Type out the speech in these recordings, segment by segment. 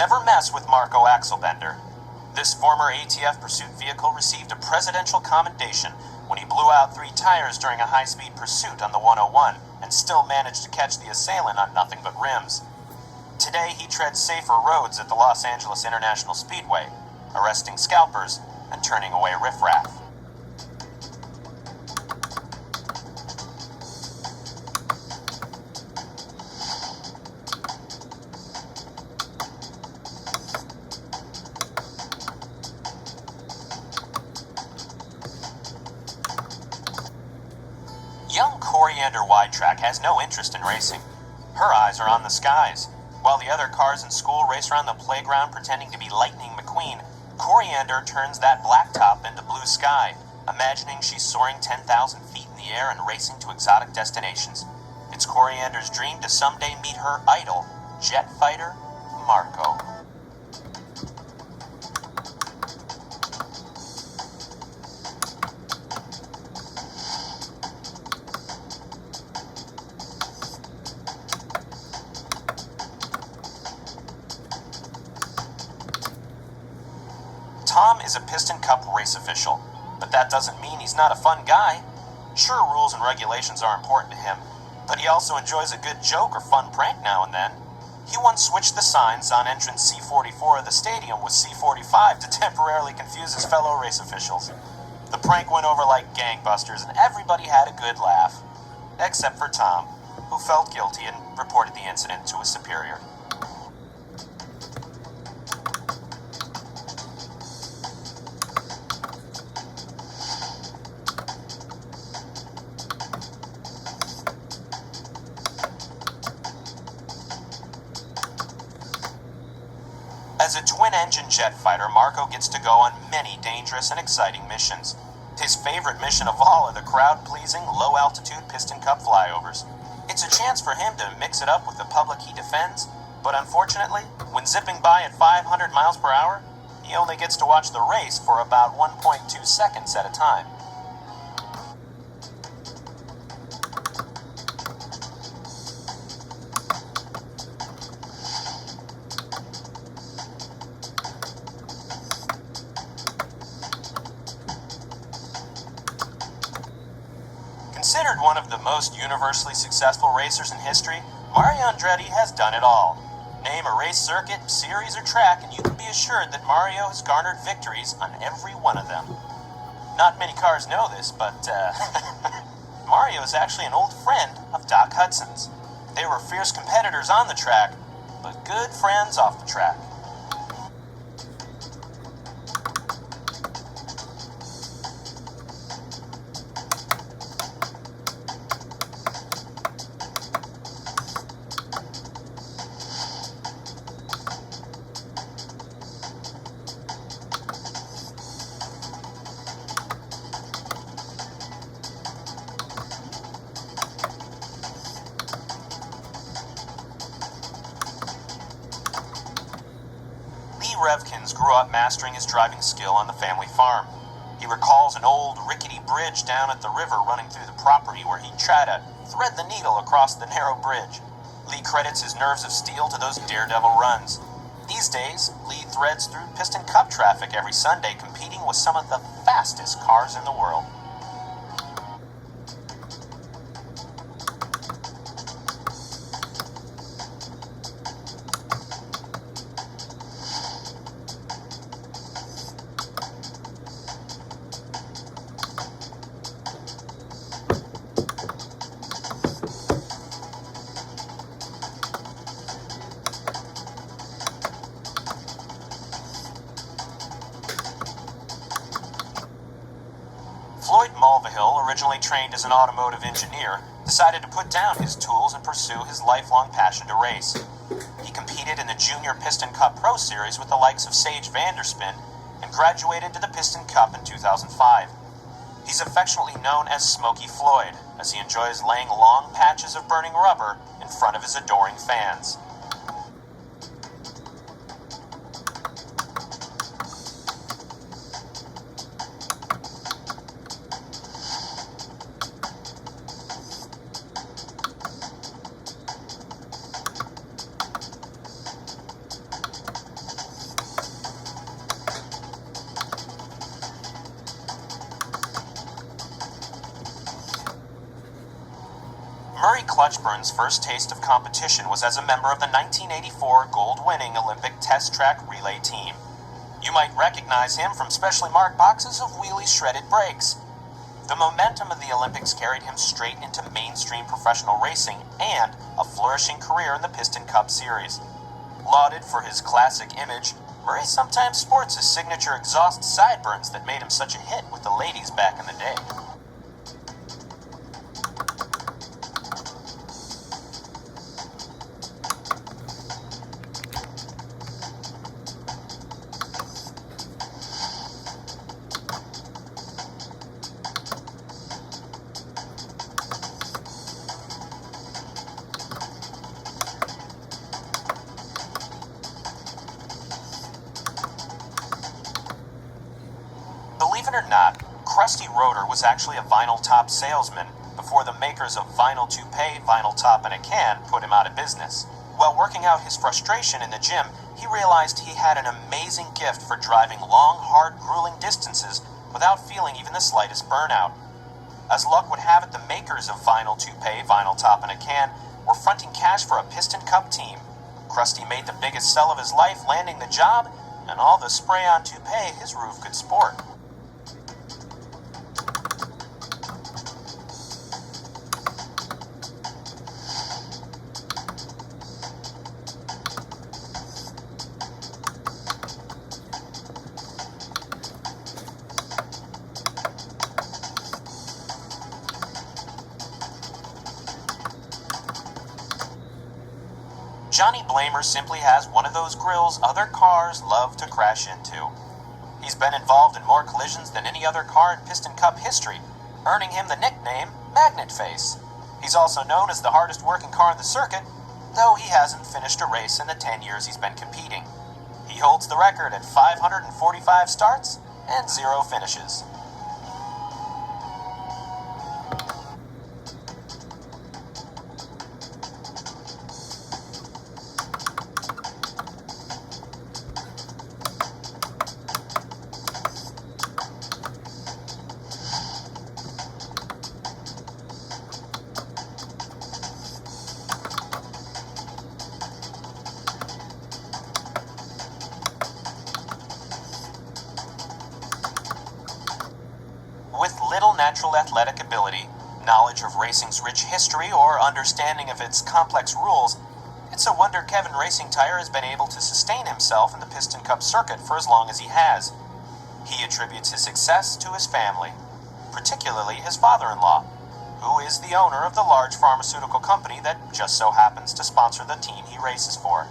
Never mess with Marco Axelbender. This former ATF pursuit vehicle received a presidential commendation when he blew out 3 tires during a high-speed pursuit on the 101 and still managed to catch the assailant on nothing but rims. Today, he treads safer roads at the Los Angeles International Speedway, arresting scalpers and turning away riffraff. Young Coriander Widetrack has no interest in racing. Her eyes are on the skies. While the other cars in school race around the playground pretending to be Lightning McQueen, Coriander turns that blacktop into blue sky, imagining she's soaring 10,000 feet in the air and racing to exotic destinations. It's Coriander's dream to someday meet her idol, jet fighter Marco. Tom is a Piston Cup race official, but that doesn't mean he's not a fun guy. Sure, rules and regulations are important to him, but he also enjoys a good joke or fun prank now and then. He once switched the signs on entrance C44 of the stadium with C45 to temporarily confuse his fellow race officials. The prank went over like gangbusters and everybody had a good laugh, except for Tom, who felt guilty and reported the incident to his superior. As a twin-engine jet fighter, Marco gets to go on many dangerous and exciting missions. His favorite mission of all are the crowd-pleasing, low-altitude Piston Cup flyovers. It's a chance for him to mix it up with the public he defends, but unfortunately, when zipping by at 500 miles per hour, he only gets to watch the race for about 1.2 seconds at a time. Considered one of the most universally successful racers in history, Mario Andretti has done it all. Name a race circuit, series, or track, and you can be assured that Mario has garnered victories on every one of them. Not many cars know this, but Mario is actually an old friend of Doc Hudson's. They were fierce competitors on the track, but good friends off the track. Revkins grew up mastering his driving skill on the family farm. He recalls an old, rickety bridge down at the river running through the property where he'd try to thread the needle across the narrow bridge. Lee credits his nerves of steel to those daredevil runs. These days, Lee threads through Piston Cup traffic every Sunday, competing with some of the fastest cars in the world. Floyd Mulvihill, originally trained as an automotive engineer, decided to put down his tools and pursue his lifelong passion to race. He competed in the Junior Piston Cup Pro Series with the likes of Sage Vanderspin and graduated to the Piston Cup in 2005. He's affectionately known as Smokey Floyd, as he enjoys laying long patches of burning rubber in front of his adoring fans. Murray Clutchburn's first taste of competition was as a member of the 1984 gold-winning Olympic test track relay team. You might recognize him from specially marked boxes of Wheelie's shredded brakes. The momentum of the Olympics carried him straight into mainstream professional racing and a flourishing career in the Piston Cup Series. Lauded for his classic image, Murray sometimes sports his signature exhaust sideburns that made him such a hit with the ladies back in the day. Believe it or not, Krusty Roeder was actually a vinyl top salesman before the makers of Vinyl Toupee, Vinyl Top, and a Can put him out of business. While working out his frustration in the gym, he realized he had an amazing gift for driving long, hard, grueling distances without feeling even the slightest burnout. As luck would have it, the makers of Vinyl Toupee, Vinyl Top, and a Can were fronting cash for a Piston Cup team. Krusty made the biggest sell of his life, landing the job, and all the spray-on toupee his roof could sport. Johnny Blamer simply has one of those grills other cars love to crash into. He's been involved in more collisions than any other car in Piston Cup history, earning him the nickname Magnet Face. He's also known as the hardest working car in the circuit, though he hasn't finished a race in the 10 years he's been competing. He holds the record at 545 starts and 0 finishes. With little natural athletic ability, knowledge of racing's rich history, or understanding of its complex rules, it's a wonder Kevin Racing Tire has been able to sustain himself in the Piston Cup circuit for as long as he has. He attributes his success to his family, particularly his father-in-law, who is the owner of the large pharmaceutical company that just so happens to sponsor the team he races for.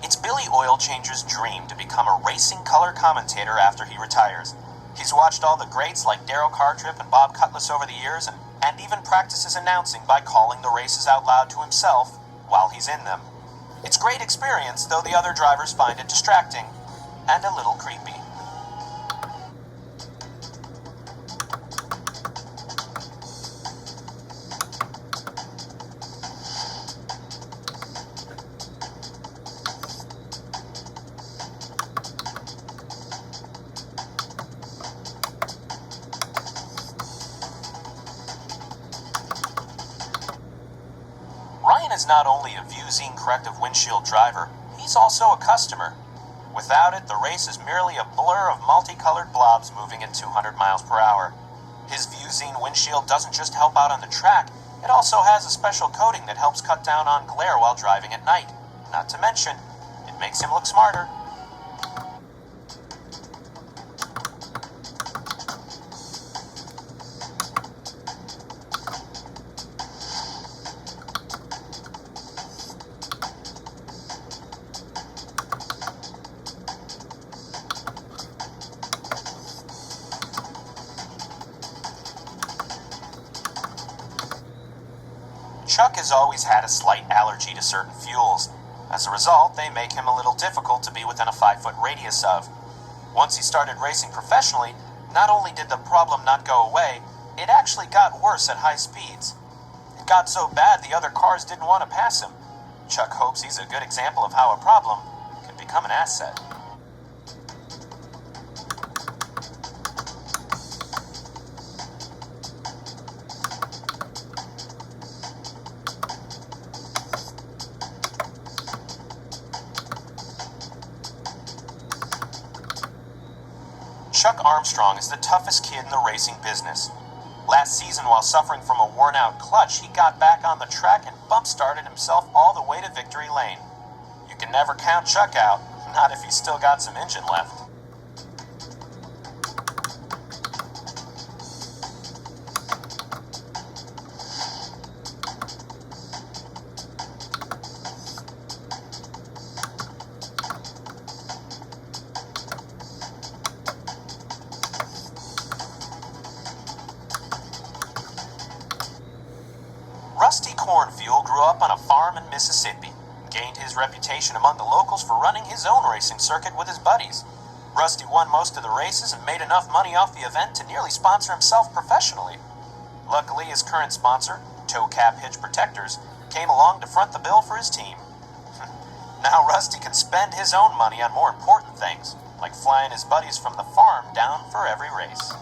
It's Billy Oilchanger's dream to become a racing color commentator after he retires. He's watched all the greats like Darrell Cartrip and Bob Cutlass over the years, and even practices announcing by calling the races out loud to himself while he's in them. It's great experience, though the other drivers find it distracting and a little creepy. Ryan is not only a Vuzine corrective windshield driver, he's also a customer. Without it, the race is merely a blur of multicolored blobs moving at 200 miles per hour. His Vuzine windshield doesn't just help out on the track, it also has a special coating that helps cut down on glare while driving at night. Not to mention, it makes him look smarter. Chuck has always had a slight allergy to certain fuels. As a result, they make him a little difficult to be within a 5-foot radius of. Once he started racing professionally, not only did the problem not go away, it actually got worse at high speeds. It got so bad the other cars didn't want to pass him. Chuck hopes he's a good example of how a problem can become an asset. Chuck Armstrong is the toughest kid in the racing business. Last season, while suffering from a worn-out clutch, he got back on the track and bump-started himself all the way to victory lane. You can never count Chuck out, not if he's still got some engine left. Rusty Cornfield grew up on a farm in Mississippi and gained his reputation among the locals for running his own racing circuit with his buddies. Rusty won most of the races and made enough money off the event to nearly sponsor himself professionally. Luckily, his current sponsor, Toe Cap Hitch Protectors, came along to front the bill for his team. Now Rusty can spend his own money on more important things, like flying his buddies from the farm down for every race.